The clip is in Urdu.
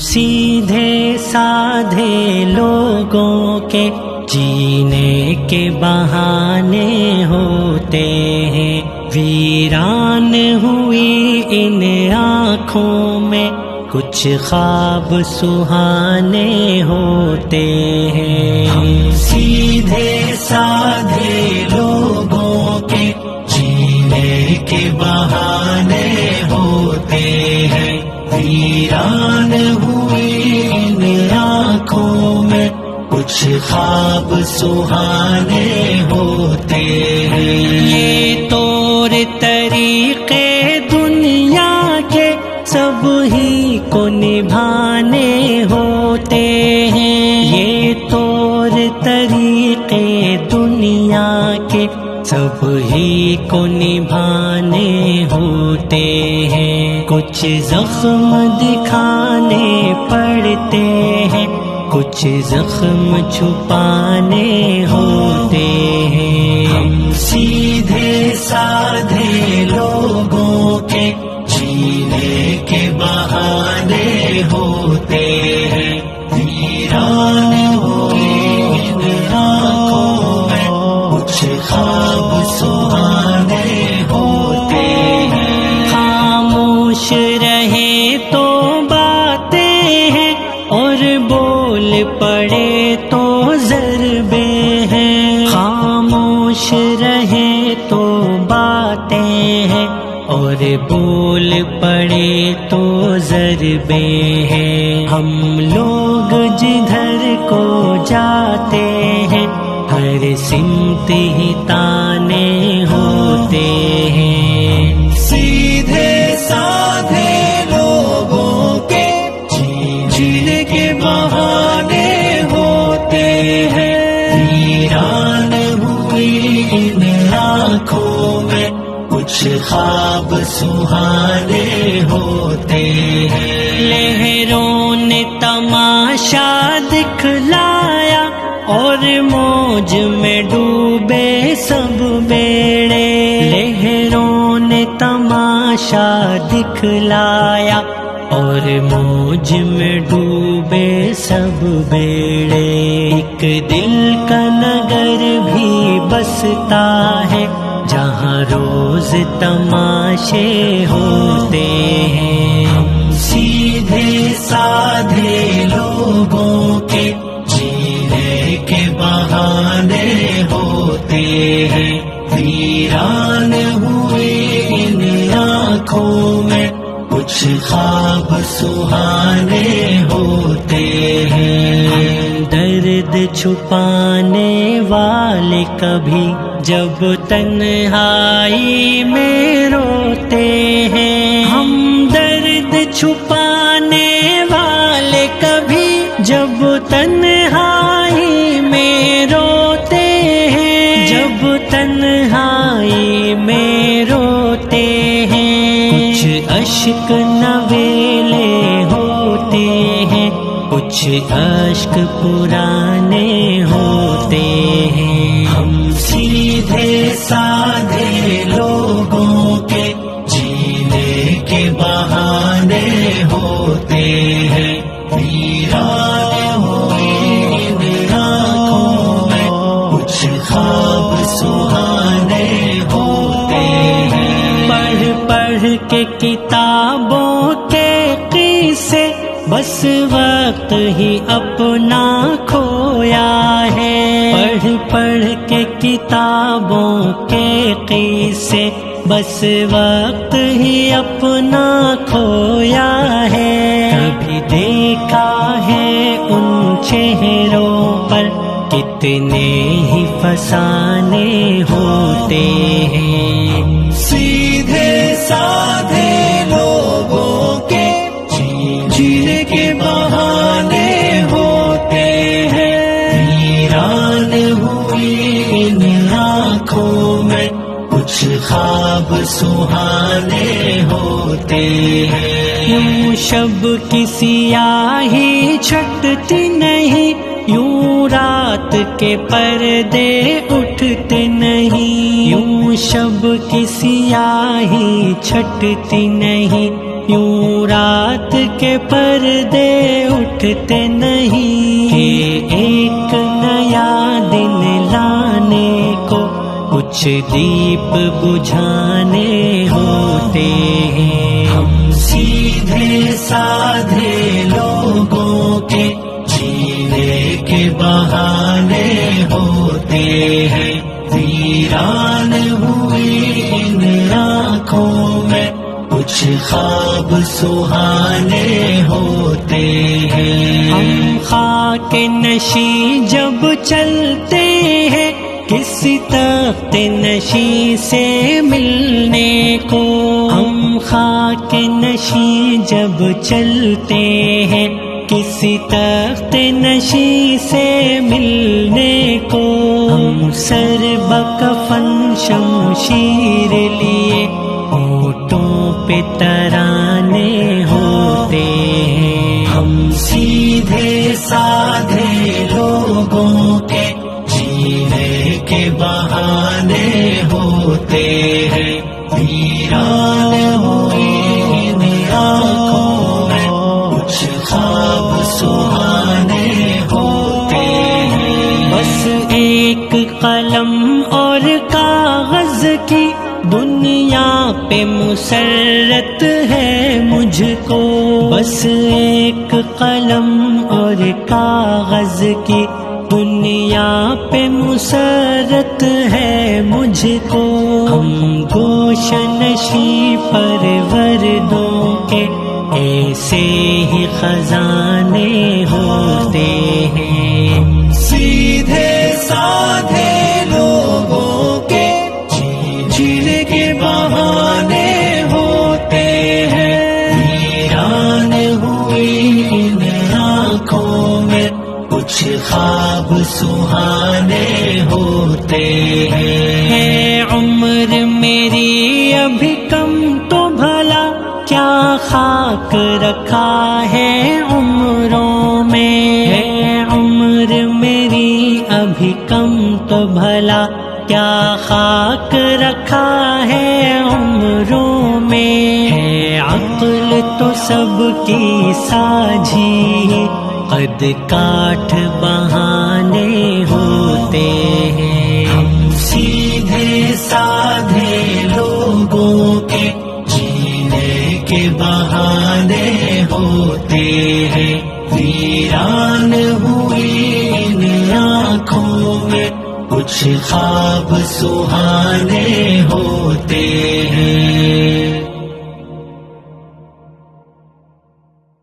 سیدھے سادھے لوگوں کے جینے کے بہانے ہوتے ہیں، ویران ہوئی ان آنکھوں میں کچھ خواب سہانے ہوتے ہیں۔ ہم سیدھے سادھے لوگوں کے جینے کے بہانے ہوتے ہیں، ویران ہوئی ان آنکھوں میں کچھ خواب سہانے ہوتے ہیں۔ یہ طور طریقے دنیا کے سب ہی کو نبھانے ہوتے ہیں، یہ طور طریقے دنیا کے سب ہی کو نبھانے ہوتے ہیں۔ کچھ زخم دکھانے پڑتے ہیں، کچھ زخم چھپانے ہوتے ہیں۔ ہم سیدھے سادھے لوگوں کے جینے کے بہانے ہوتے ہیں، ویران ہوئی ان آنکھوں میں کچھ خواب سہانے ہوتے ہیں۔ خاموش رہے تو باتیں ہیں اور بول پڑے تو ضربے ہیں، خاموش رہے تو باتیں ہیں اور بول پڑے تو ضربے ہیں۔ ہم لوگ جدھر کو جاتے ہیں ہر سمت ہی تانے ہوتے ہیں۔ سیدھے سادھے لوگوں کے جینے کے بہانے ہوتے ہیں، ویران ہوئی ان آنکھوں میں کچھ خواب سہانے ہوتے ہیں۔ لہروں نے تماشا دکھلایا اور موج میں ڈوبے سب بیڑے، لہروں نے تماشا دکھلایا اور موج میں ڈوبے سب بیڑے۔ ایک دل کا نگر بھی بستا ہے جہاں روز تماشے ہوتے ہیں۔ ہم سیدھے سادھے لوگوں کے جینے کے بہانے ہوتے ہیں، ویران ہوئی ان آنکھوں میں کچھ خواب سہانے ہوتے ہیں۔ درد چھپانے والے کبھی جب تنہائی میں روتے ہیں، ہم درد چھپانے والے کبھی جب تنہائی میں روتے ہیں، جب تنہائی میں روتے ہیں۔ کچھ اشک نویلے ہوتے ہیں، کچھ اشک پرانے ہوتے ہیں۔ ہم سیدھے سادھے لوگوں کے جینے کے بہانے ہوتے ہیں، ویران ہوئی ان آنکھوں میں کچھ خواب سہانے ہوتے ہیں۔ پڑھ پڑھ کے کتابوں کے قصے بس وقت ہی اپنا کھویا ہے، پڑھ پڑھ کے کتابوں کے قصے بس وقت ہی اپنا کھویا ہے۔ کبھی دیکھا ہے ان چہروں پر کتنے ہی فسانے ہوتے ہیں۔ سیدھے سادھے لوگوں کے جینے کے بہانے ہوتے ہیں، ویران ہوئی ان آنکھوں میں کچھ خواب سہانے ہوتے ہیں۔ یوں شب کی سیاہی چھٹتی نہیں، یوں رات کے پردے اٹھتے نہیں، یوں شب کی سیاہی چھٹتی نہیں، یوں رات کے پردے اٹھتے نہیں کہ ایک نیا دن لانے کو کچھ دیپ بجھانے ہوتے ہیں. ہم سیدھے سادھے لوگوں کے جینے کے بہانے ہوتے ہیں. ویران ہوئی ان آنکھوں میں کچھ خواب سہانے ہوتے ہیں. ہم خاک نشیں جب چلتے ہیں کسی تخت نشیں سے ملنے کو. ہم خاک نشیں جب چلتے ہیں کسی تخت نشیں سے ملنے کو. ہم سر بکفن شمشیر لیے ہونٹوں پہ ترانے ہوتے ہیں. ہم سیدھے سادھے لوگوں کے جینے کے بہانے ہوتے ہیں. ویران ہوئی ان آنکھوں میں کچھ خواب سہانے ہوتے ہیں. بس ایک قلم اور کاغذ کی دنیا پہ مسرت ہے مجھ کو. بس ایک قلم اور کاغذ کی دنیا پہ مسرت ہے مجھ کو. ہم گوش نشیں پروردوں کے ایسے ہی خزانے ہوتے ہیں. سیدھے سادھے لوگوں کے جینے کے بہانے ہوتے ہیں. ویران ہوئی ان آنکھوں میں کچھ خواب سہانے ہوتے ہیں. عمر میری ابھی کم تو بھلا کیا خاک رکھا ہے عمروں میں. ہے عمر میری ابھی کم تو بھلا کیا خاک رکھا ہے عمروں میں. ہے عقل تو سب کی ساجھی قد کاٹھ بہانے ہوتے ہیں. ہم سیدھے سادھے لوگوں کے جینے کے بہانے ہوتے ہیں. ویران ہوئی ان آنکھوں میں کچھ خواب سہانے